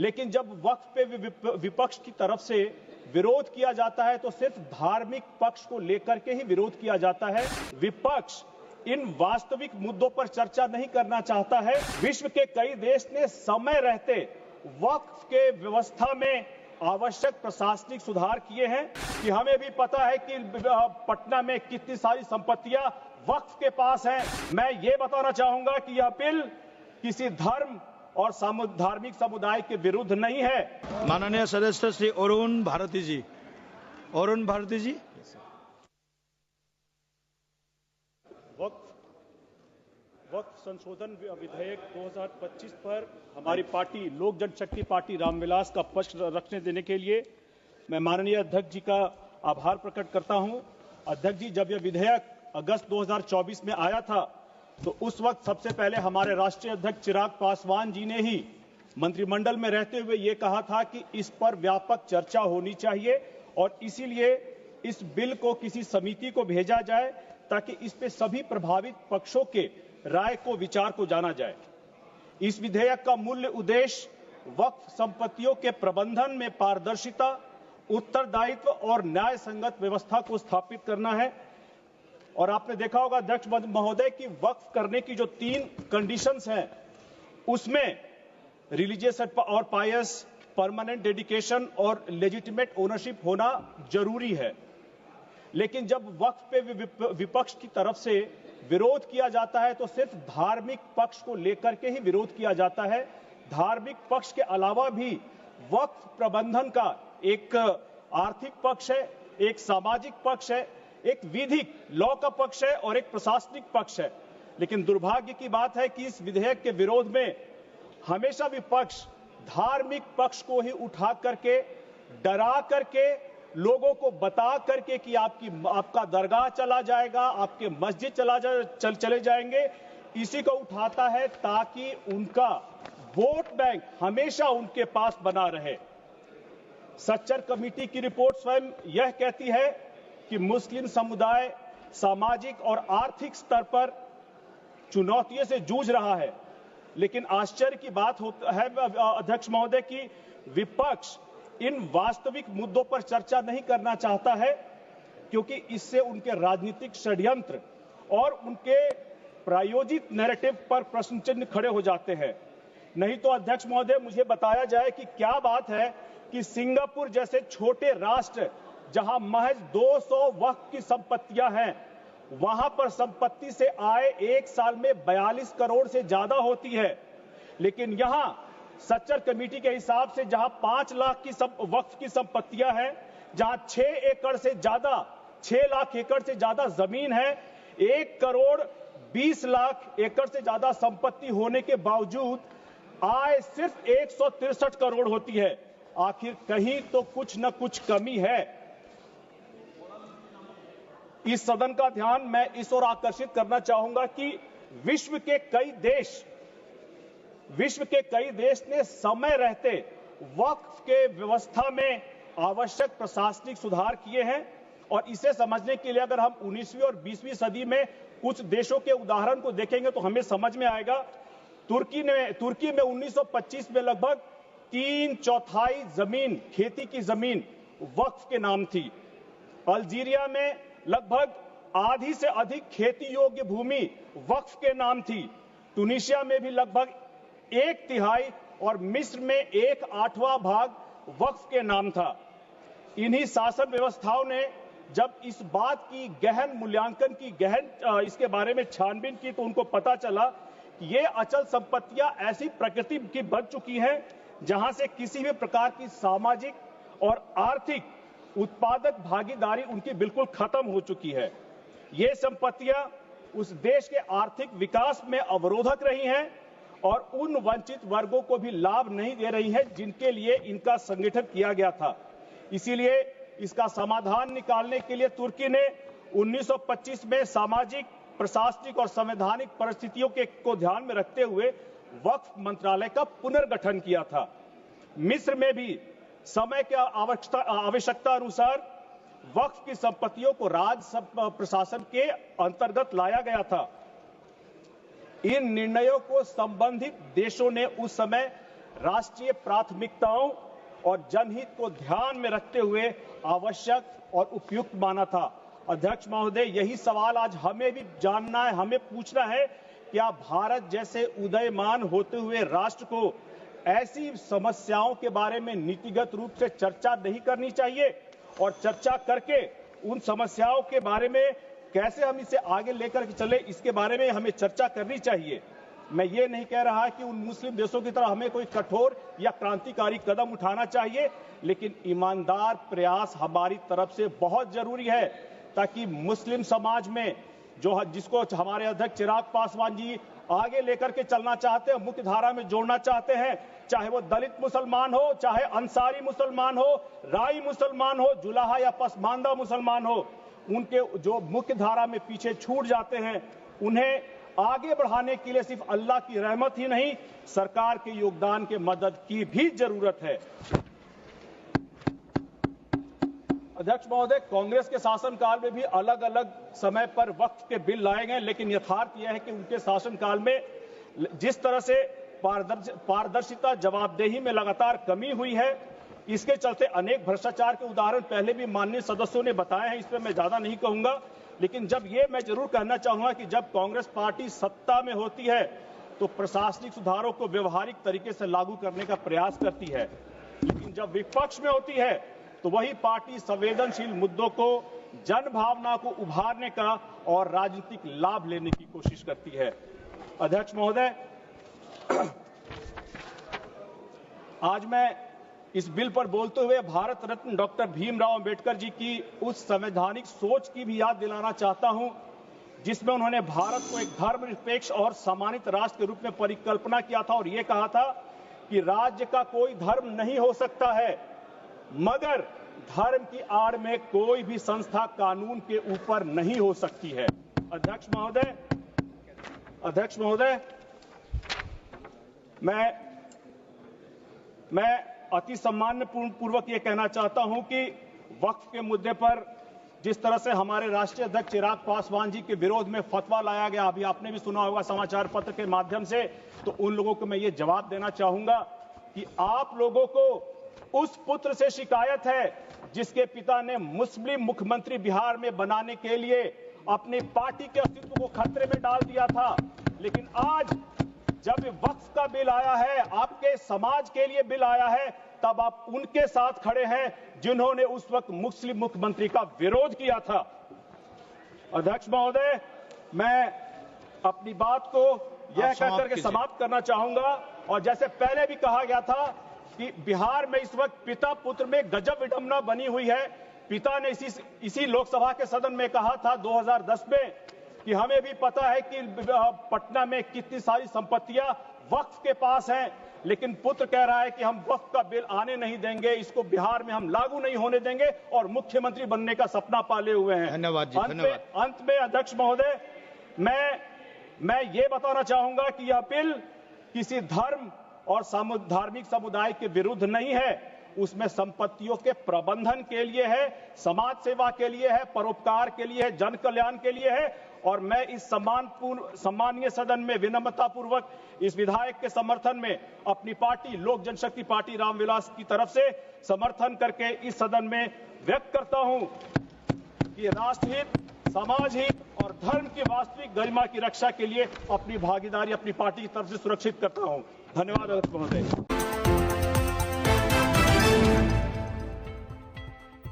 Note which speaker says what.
Speaker 1: लेकिन जब वक्फ पे विपक्ष की तरफ से विरोध किया जाता है तो सिर्फ धार्मिक पक्ष को लेकर के ही विरोध किया जाता है। विपक्ष इन वास्तविक मुद्दों पर चर्चा नहीं करना चाहता है। विश्व के कई देश ने समय रहते वक्फ के व्यवस्था में आवश्यक प्रशासनिक सुधार किए हैं कि हमें भी पता है कि पटना में कितनी सारी संपत्तियां वक्फ के पास हैं। मैं ये बताना चाहूंगा कि यह बिल किसी धर्म और धार्मिक समुदाय के विरुद्ध नहीं है।
Speaker 2: माननीय सदस्य श्री अरुण भारती जी।
Speaker 1: वक्फ संशोधन विधेयक 2025 पर हमारी पार्टी लोक जनशक्ति पार्टी रामविलास का पक्ष रखने देने के लिए मैं माननीय अध्यक्ष जी का आभार प्रकट करता हूं। अध्यक्ष जी, जब यह विधेयक अगस्त 2024 में आया था तो उस वक्त सबसे पहले हमारे राष्ट्रीय अध्यक्ष चिराग पासवान जी ने ही मंत्रिमंडल में रहते हुए ये कहा था कि इस पर व्यापक चर्चा होनी चाहिए और इसीलिए इस बिल को किसी समिति को भेजा जाए ताकि इस पे सभी प्रभावित पक्षों के राय को विचार को जाना जाए। इस विधेयक का मूल उद्देश्य वक्फ संपत्तियों के प्रबंधन में पारदर्शिता, उत्तरदायित्व और न्याय संगत व्यवस्था को स्थापित करना है। और आपने देखा होगा अध्यक्ष महोदय कि वक्फ करने की जो 3 कंडीशंस हैं उसमें रिलीजियस और पायस, परमानेंट डेडिकेशन और लेजिटिमेट ओनरशिप होना जरूरी है। लेकिन जब वक्फ पे विपक्ष की तरफ से विरोध किया जाता है तो सिर्फ धार्मिक पक्ष को लेकर के ही विरोध किया जाता है। धार्मिक पक्ष के अलावा भी वक्फ प्रबंधन का एक आर्थिक पक्ष है, एक सामाजिक पक्ष है, एक विधिक लॉ का पक्ष है और एक प्रशासनिक पक्ष है। लेकिन दुर्भाग्य की बात है कि इस विधेयक के विरोध में हमेशा विपक्ष धार्मिक पक्ष को ही उठा करके, डरा करके, लोगों को बता करके कि आपका दरगाह चला जाएगा, आपके मस्जिद चले जाएंगे, इसी को उठाता है ताकि उनका वोट बैंक हमेशा उनके पास बना रहे। सच्चर कमेटी की रिपोर्ट स्वयं यह कहती है कि मुस्लिम समुदाय सामाजिक और आर्थिक स्तर पर चुनौतियों से जूझ रहा है। लेकिन आश्चर्य की बात है अध्यक्ष महोदय कि विपक्ष इन वास्तविक मुद्दों पर चर्चा नहीं करना चाहता है क्योंकि इससे उनके राजनीतिक षड्यंत्र और उनके प्रायोजित नैरेटिव पर प्रश्न चिन्ह खड़े हो जाते हैं। नहीं तो अध्यक्ष महोदय मुझे बताया जाए कि क्या बात है कि सिंगापुर जैसे छोटे राष्ट्र जहां महज 200 वक्फ की संपत्तियां हैं, वहां पर संपत्ति से आय एक साल में 42 करोड़ से ज्यादा होती है। लेकिन यहां सच्चर कमेटी के हिसाब से जहां 5 लाख की वक्फ की संपत्तियां हैं, जहां 6 लाख एकड़ से ज्यादा जमीन है, 1 करोड़ 20 लाख एकड़ से ज्यादा संपत्ति होने के बावजूद आय सिर्फ 163 करोड़ होती है। आखिर कहीं तो कुछ न कुछ कमी है। इस सदन का ध्यान मैं इस ओर आकर्षित करना चाहूंगा कि विश्व के कई देश ने समय रहते वक्फ के व्यवस्था में आवश्यक प्रशासनिक सुधार किए हैं। और इसे समझने के लिए अगर हम 19वीं और 20वीं सदी में कुछ देशों के उदाहरण को देखेंगे तो हमें समझ में आएगा। तुर्की में 1925 में लगभग 3/4 जमीन, खेती की जमीन वक्फ के नाम थी। अल्जीरिया में लगभग आधी से अधिक खेती योग्य भूमि वक्फ के नाम थी। ट्यूनीशिया में भी लगभग 1/3 और मिस्र में 1/8 भाग वक्फ के नाम था। इन्हीं शासन व्यवस्थाओं ने जब इस बात की गहन मूल्यांकन की इसके बारे में छानबीन की तो उनको पता चला कि ये अचल संपत्तियां ऐसी प्रकृति की बन चुकी हैं जहां से किसी भी प्रकार की सामाजिक और आर्थिक उत्पादक भागीदारी उनकी बिल्कुल खत्म हो चुकी है। ये संपत्तियां उस देश के आर्थिक विकास में अवरोधक रही हैं और उन वंचित वर्गों को भी लाभ नहीं दे रही है जिनके लिए इनका संगठन किया गया था। इसीलिए इसका समाधान निकालने के लिए तुर्की ने 1925 में सामाजिक, प्रशासनिक और संवैधानिक परिस्थितियों को ध्यान में रखते हुए वक्फ मंत्रालय का पुनर्गठन किया था। मिस्र में भी समय के आवश्यकता अनुसार वक्फ की संपत्तियों को राज्य प्रशासन के अंतर्गत लाया गया था। इन निर्णयों को संबंधित देशों ने उस समय राष्ट्रीय प्राथमिकताओं और जनहित को ध्यान में रखते हुए आवश्यक और उपयुक्त माना था। अध्यक्ष महोदय, यही सवाल आज हमें भी जानना है, हमें पूछना है, क्या भारत जैसे उदयमान होते हुए राष्ट्र को ऐसी समस्याओं के बारे में नीतिगत रूप से चर्चा नहीं करनी चाहिए और चर्चा करके उन समस्याओं के बारे में कैसे हम इसे आगे लेकर के चले, इसके बारे में हमें चर्चा करनी चाहिए। मैं ये नहीं कह रहा कि उन मुस्लिम देशों की तरह हमें कोई कठोर या क्रांतिकारी कदम उठाना चाहिए, लेकिन ईमानदार प्रयास हमारी तरफ से बहुत जरूरी है ताकि मुस्लिम समाज में जिसको हमारे अध्यक्ष चिराग पासवान जी आगे लेकर के चलना चाहते हैं, मुख्य धारा में जोड़ना चाहते हैं, चाहे वो दलित मुसलमान हो, चाहे अंसारी मुसलमान हो, राई मुसलमान हो, जुलाहा या पसमानदा मुसलमान हो, उनके जो मुख्य धारा में पीछे छूट जाते हैं, उन्हें आगे बढ़ाने के लिए सिर्फ अल्लाह की रहमत ही नहीं, सरकार के योगदान के मदद की भी जरूरत है। अध्यक्ष महोदय, कांग्रेस के शासनकाल में भी अलग अलग समय पर वक्फ के बिल लाए गए, लेकिन यथार्थ यह है कि उनके शासनकाल में जिस तरह से पारदर्शिता, जवाबदेही में लगातार कमी हुई है, इसके चलते अनेक भ्रष्टाचार के उदाहरण पहले भी माननीय सदस्यों ने बताए हैं, इस पर मैं ज्यादा नहीं कहूंगा। लेकिन जब ये मैं जरूर कहना चाहूंगा कि जब कांग्रेस पार्टी सत्ता में होती है तो प्रशासनिक सुधारों को व्यवहारिक तरीके से लागू करने का प्रयास करती है, लेकिन जब विपक्ष में होती है तो वही पार्टी संवेदनशील मुद्दों को, जन भावना को उभारने का और राजनीतिक लाभ लेने की कोशिश करती है। अध्यक्ष महोदय, आज मैं इस बिल पर बोलते हुए भारत रत्न डॉक्टर भीमराव अंबेडकर जी की उस संवैधानिक सोच की भी याद दिलाना चाहता हूं, जिसमें उन्होंने भारत को एक धर्मनिरपेक्ष और सम्मानित राष्ट्र के रूप में परिकल्पना किया था और यह कहा था कि राज्य का कोई धर्म नहीं हो सकता है, मगर धर्म की आड़ में कोई भी संस्था कानून के ऊपर नहीं हो सकती है। अध्यक्ष महोदय, मैं अति सम्मान पूर्वक यह कहना चाहता हूं कि वक्फ के मुद्दे पर जिस तरह से हमारे राष्ट्रीय अध्यक्ष चिराग पासवान जी के विरोध में फतवा लाया गया, अभी आपने भी सुना होगा समाचार पत्र के माध्यम से, तो उन लोगों को मैं ये जवाब देना चाहूंगा कि आप लोगों को उस पुत्र से शिकायत है जिसके पिता ने मुस्लिम मुख्यमंत्री बिहार में बनाने के लिए अपनी पार्टी के अस्तित्व को खतरे में डाल दिया था, लेकिन आज जब वक्फ का बिल आया है, आपके समाज के लिए बिल आया है, तब आप उनके साथ खड़े हैं जिन्होंने उस वक्त मुस्लिम मुख्यमंत्री का विरोध किया था। अध्यक्ष महोदय, मैं अपनी बात को यह कहकर के समाप्त करना चाहूंगा, और जैसे पहले भी कहा गया था कि बिहार में इस वक्त पिता पुत्र में गजब विडंबना बनी हुई है। पिता ने इसी लोकसभा के सदन में कहा था 2010 में कि हमें भी पता है कि पटना में कितनी सारी संपत्तियां वक्फ के पास हैं, लेकिन पुत्र कह रहा है कि हम वक्फ का बिल आने नहीं देंगे, इसको बिहार में हम लागू नहीं होने देंगे, और मुख्यमंत्री बनने का सपना पाले हुए हैं।
Speaker 2: धन्यवाद जी, धन्यवाद।
Speaker 1: अंत में अध्यक्ष महोदय, मैं ये बताना चाहूंगा कि यह बिल किसी धर्म और धार्मिक समुदाय के विरुद्ध नहीं है, उसमें संपत्तियों के प्रबंधन के लिए है, समाज सेवा के लिए है, परोपकार के लिए है, जन कल्याण के लिए है। और मैं इस सम्मानीय सदन में विनम्रता पूर्वक इस विधायक के समर्थन में अपनी पार्टी लोक जनशक्ति पार्टी रामविलास की तरफ से समर्थन करके इस सदन में व्यक्त करता हूं कि राष्ट्रहित, समाज हित और धर्म की वास्तविक गरिमा की रक्षा के लिए अपनी भागीदारी अपनी पार्टी की तरफ से सुरक्षित करता हूं। धन्यवाद अध्यक्ष महोदय।